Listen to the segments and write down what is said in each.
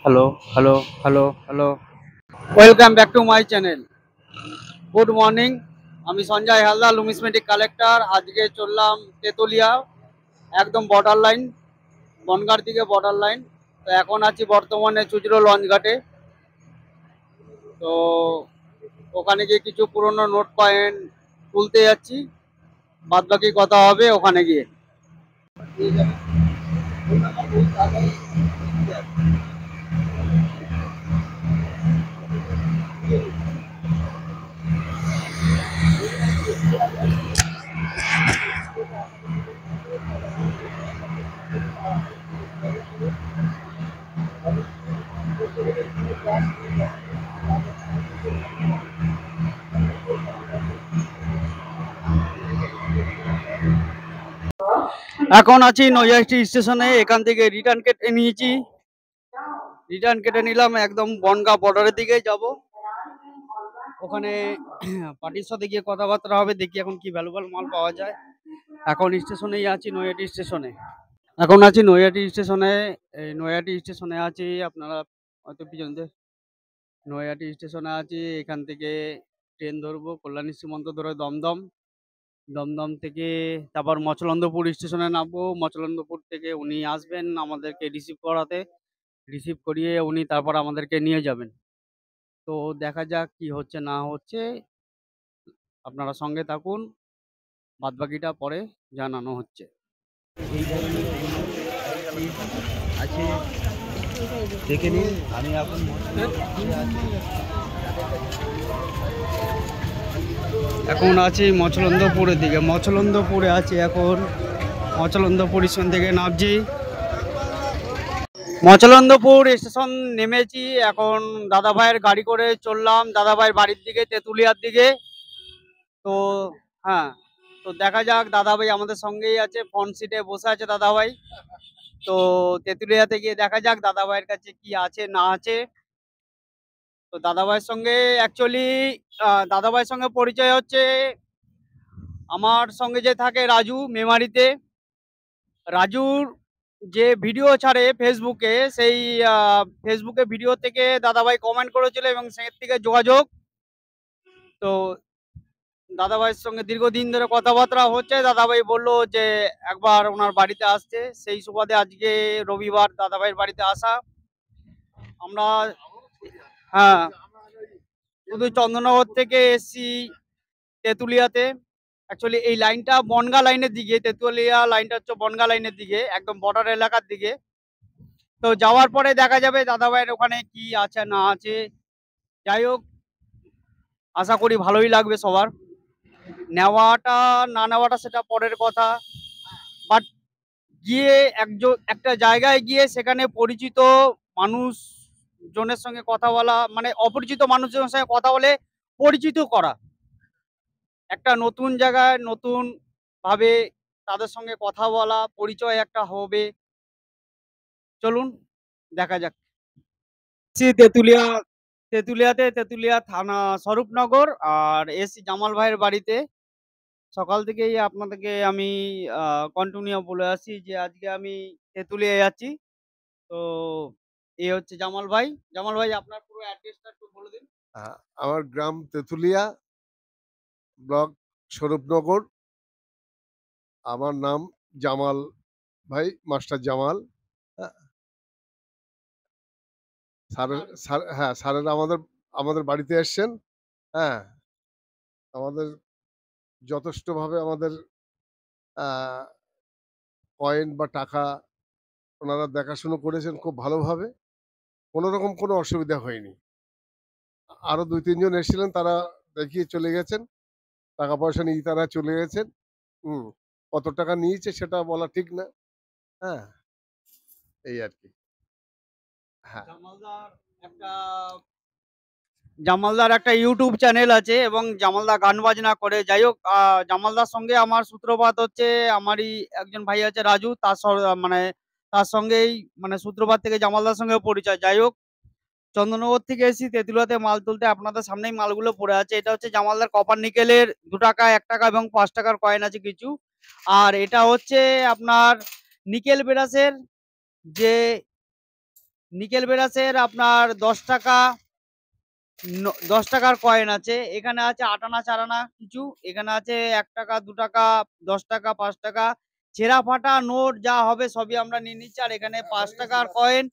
Hello, hello, hello, hello. Welcome back to my channel. Good morning. আমি Sanjay Haldar, লুমিসমেটিক collector. আজকে চললাম তেতুলিয়া, একদম বর্ডার লাইন, বনগাঁর দিকে বর্ডার লাইন। তো এখন আছি বর্তমানে চুচড়ো লঞ্চ ঘাটে। তো ওখানে গিয়ে কিছু পুরনো নোট কয়েন তুলতে যাচ্ছি, বাদ বাকি কথা হবে ওখানে গিয়ে। এখন আছি নৈহাটি স্টেশনে। এখান থেকে রিটার্ন কেটে নিয়েছি, রিটার্ন কেটে নিলাম, একদম বনগাঁ বর্ডারের দিকে যাব। ওখানে পার্টির সাথে গিয়ে কথাবার্তা হবে, দেখি এখন কি ভ্যালুয়েবল মাল পাওয়া যায়। এখন স্টেশনেই আছি, নৈহাটি স্টেশনে। এখন আছি নৈহাটি স্টেশনে। এই নৈহাটি স্টেশনে আছি, আপনারা হয়তো পিছন দিয়ে নৈহাটি স্টেশনে আছি। এখান থেকে ট্রেন ধরবো কল্যাণী সীমান্ত ধরে দমদম। দমদম থেকে তারপর মচলন্দপুর স্টেশনে নামবো। মচলন্দপুর থেকে উনি আসবেন আমাদেরকে রিসিভ করাতে। রিসিভ করিয়ে উনি তারপর আমাদেরকে নিয়ে যাবেন। তো দেখা যাক কি হচ্ছে না হচ্ছে, আপনারা সঙ্গে থাকুন, বাদবাকিটা পরে জানানো হচ্ছে। এই ধরনের আছে, দেখে নিন। আমি এখন এখন আছি মচলন্দপুরের দিকে। মচলন্দপুরে আছি এখন। মচলন্দপুর স্টেশন থেকে নামছি। মচলন্দপুর স্টেশন নেমেছি। এখন দাদা ভাইয়ের গাড়ি করে চললাম দাদা ভাইয়ের বাড়ির দিকে, তেঁতুলিয়ার দিকে। তো হ্যাঁ, তো দেখা যাক, দাদা ভাই আমাদের সঙ্গেই আছে, ফ্রন্ট সিটে বসে আছে দাদা ভাই। তো তেঁতুলিয়াতে গিয়ে দেখা যাক দাদা ভাইয়ের কাছে কি আছে না আছে। তো দাদা ভাইয়ের সঙ্গে অ্যাকচুয়ালি দাদা ভাইয়ের সঙ্গে পরিচয় হচ্ছে আমার সঙ্গে যে থাকে রাজু মেমারিতে। রাজুর যে ভিডিও ছাড়ে ফেসবুকে, সেই ফেসবুকে ভিডিও থেকে দাদাভাই কমেন্ট করেছিল এবং সেখান থেকে যোগাযোগ। তো দাদাভাইয়ের সঙ্গে দীর্ঘদিন ধরে কথাবার্তা হচ্ছে। দাদাভাই বললো যে একবার ওনার বাড়িতে আসতে, সেই সুবাদে আজকে রবিবার দাদাভাইয়ের বাড়িতে আসা আমরা। হ্যাঁ, শুধু চন্দননগর থেকে এসছি তেঁতুলিয়াতে। অ্যাকচুয়ালি এই লাইনটা বনগাঁ লাইনের দিকে, তেঁতুলিয়া লাইনটা হচ্ছে বনগাঁ লাইনের দিকে, একদম বর্ডার এলাকার দিকে। তো যাওয়ার পরে দেখা যাবে দাদাভাইয়ের ওখানে কি আছে না আছে। যাই হোক, আশা করি ভালোই লাগবে সবার। নেওয়াটা না নেওয়াটা সেটা পরের কথা। বাট গিয়ে একটা জায়গায় গিয়ে সেখানে পরিচিত মানুষ জনের সঙ্গে কথা বলা, মানে অপরিচিত মানুষজনের সঙ্গে কথা বলে পরিচিত করা, একটা নতুন জায়গায় নতুন ভাবে তাদের সঙ্গে কথা বলা, পরিচয় একটা হবে। চলুন দেখা যাক। তেঁতুলিয়া, তেঁতুলিয়া থানা স্বরূপনগর। আর এসি জামাল ভাইয়ের বাড়িতে। সকাল থেকেই আপনাদেরকে আমি কন্টিনিউ বলে আসি যে আজকে আমি তেঁতুলিয়ায় যাচ্ছি। তো এ হচ্ছে জামাল ভাই। জামাল ভাই, আপনার পুরো অ্যাড্রেসটা একটু বলে দিন। আমার গ্রাম তেঁতুলিয়া, ব্লক স্বরূপনগর। আমার নাম জামাল ভাই, মাস্টার জামাল। হ্যাঁ, স্যারেরা আমাদের আমাদের বাড়িতে এসছেন। হ্যাঁ, আমাদের যথেষ্টভাবে আমাদের কয়েন বা টাকা ওনারা দেখাশুনো করেছেন খুব ভালোভাবে। কোনো রকম কোনো অসুবিধা হয়নি। আরো ২-৩ জন এসেছিলেন, তারা দেখিয়ে চলে গেছেন। টাকা পয়সা নিয়ে তারা চলে গেছেন। হুম। কত টাকা নিয়েছে সেটা বলা ঠিক না। হ্যাঁ, এই আরকি। হ্যাঁ। একটা জামালদার একটা ইউটিউব চ্যানেল আছে এবং জামালদা গান বাজনা করে। যাই হোক, জামালদার সঙ্গে আমার সূত্রপাত হচ্ছে, আমারই একজন ভাই আছে রাজু, মানে তার সঙ্গেই, মানে সূত্রপাত থেকে জামালদার সঙ্গে পরিচয়। যাই হোক, চন্দননগর থেকে এসেছি তেঁতুলিয়াতে মাল তুলতে। আপনাদের সামনেই মালগুলো পড়ে আছে। এটা হচ্ছে জামালদার কপার নিকেলের 2 টাকা, 1 টাকা এবং 5 টাকার কয়েন আছে কিছু। আর এটা হচ্ছে আপনার নিকেল বেরাসের যে নিকেল ব্রাশের আপনার 10 টাকা 10 টাকার কয়েন আছে, এখানে আছে 8 আনা 4 আনা কিছু, এখানে আছে 1 টাকা 2 টাকা 10 টাকা 5 টাকা, ছেঁড়া ফাটা নোট যা হবে সবই আমরা নিয়ে নিচ্ছি। আর এখানে 5 টাকার কয়েন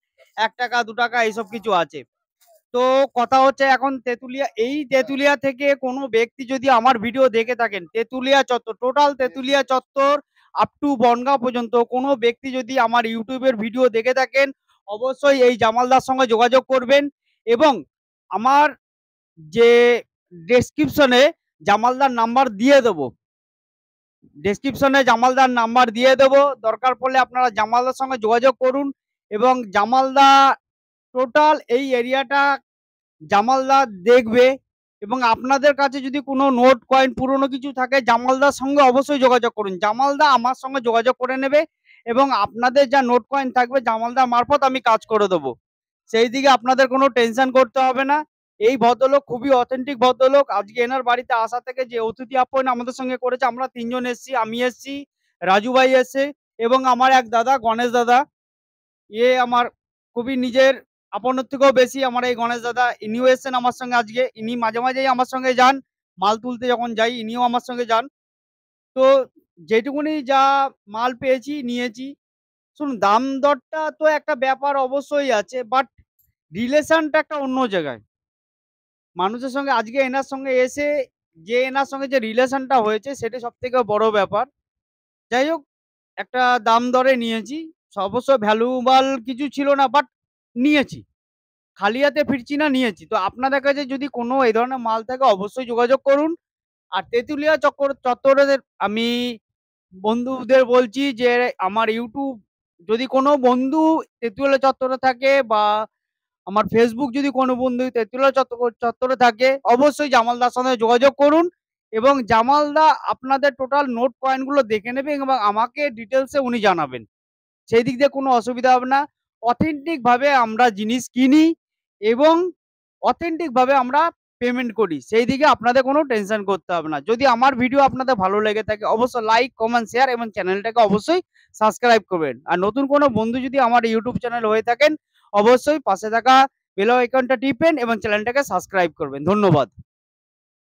1 টাকা 2 টাকা এইসব কিছু আছে। তো কথা হচ্ছে এখন তেঁতুলিয়া থেকে কোনো ব্যক্তি যদি আমার ভিডিও দেখে থাকেন, তেঁতুলিয়া চত্বর, টোটাল তেঁতুলিয়া চত্বর আপ টু বনগাঁ পর্যন্ত কোনো ব্যক্তি যদি আমার ইউটিউবের ভিডিও দেখে থাকেন, অবশ্যই এই জামালদার সঙ্গে যোগাযোগ করবেন। এবং আমার যে ডেসক্রিপশনে জামালদার নাম্বার দিয়ে দেবো, দরকার পড়লে আপনারা জামালদার সঙ্গে যোগাযোগ করুন। এবং জামালদা টোটাল এই এরিয়াটা জামালদা দেখবে। এবং আপনাদের কাছে যদি কোনো নোট কয়েন পুরনো কিছু থাকে, জামালদার সঙ্গে অবশ্যই যোগাযোগ করুন। জামালদা আমার সঙ্গে যোগাযোগ করে নেবে এবং আপনাদের যা নোট কয়েন থাকবে জামালদা মারফত আমি কাজ করে দেবো। সেই দিকে আপনাদের কোনো টেনশন করতে হবে না। এই ভদ্রলোক খুবই অথেন্টিক ভদ্রলোক। আজকে এনার বাড়িতে আসা থেকে যে অতিথি আপ্যায়ন আমাদের সঙ্গে করেছে, আমরা 3 জন এসেছি, আমি এসেছি, রাজু ভাই এসছে এবং আমার এক দাদা গণেশ দাদা, আমার খুবই নিজের আপনের থেকেও বেশি আমার এই গণেশ দাদা, ইনিও এসছেন আমার সঙ্গে আজকে। ইনি মাঝে মাঝেই আমার সঙ্গে যান, মাল তুলতে যখন যাই ইনিও আমার সঙ্গে যান। তো যেটুকুনি যা মাল পেয়েছি নিয়েছি। শুনুন, দাম দরটা তো একটা ব্যাপার অবশ্যই আছে, বাট রিলেশনটা একটা অন্য জায়গায়। মানুষের সঙ্গে আজকে এনার সঙ্গে এসে যে এনার সঙ্গে যে রিলেশনটা হয়েছে সেটা সব থেকে বড় ব্যাপার। যাই হোক, একটা দাম দরে নিয়েছি, অবশ্য ভ্যালুয়েবল কিছু ছিল না, বাট নিয়েছি, খালি হাতে ফিরছি না, নিয়েছি। তো আপনাদের কাছে যদি কোনো এই ধরনের মাল থাকে অবশ্যই যোগাযোগ করুন। আর তেঁতুলিয়া চত্বরে আমি বন্ধুদের বলছি যে আমার ইউটিউব যদি কোনো বন্ধু তেঁতুলিয়া চত্বরে থাকে, বা আমার ফেসবুক যদি কোনো বন্ধু তেঁতুলিয়া চত্বরে থাকে, অবশ্যই জামালদার সঙ্গে যোগাযোগ করুন। এবং জামালদা আপনাদের টোটাল নোট কয়েনগুলো দেখে নেবে এবং আমাকে ডিটেলসে উনি জানাবেন। সেই দিক দিয়ে কোনো অসুবিধা হবে না। অথেন্টিক ভাবে আমরা জিনিস কিনি এবং অথেন্টিক ভাবে আমরা পেমেন্ট করি। সেই দিকে আপনাদের কোনো টেনশন করতে হবে না। যদি আমার ভিডিও আপনাদের ভালো লেগে থাকে অবশ্যই লাইক, কমেন্ট, শেয়ার এবং চ্যানেলটাকে অবশ্যই সাবস্ক্রাইব করবেন। আর নতুন কোনো বন্ধু যদি আমার ইউটিউব চ্যানেল হয়ে থাকেন, অবশ্যই পাশে থাকা বেল আইকনটা টিপেন এবং চ্যানেলটাকে সাবস্ক্রাইব করবেন। ধন্যবাদ।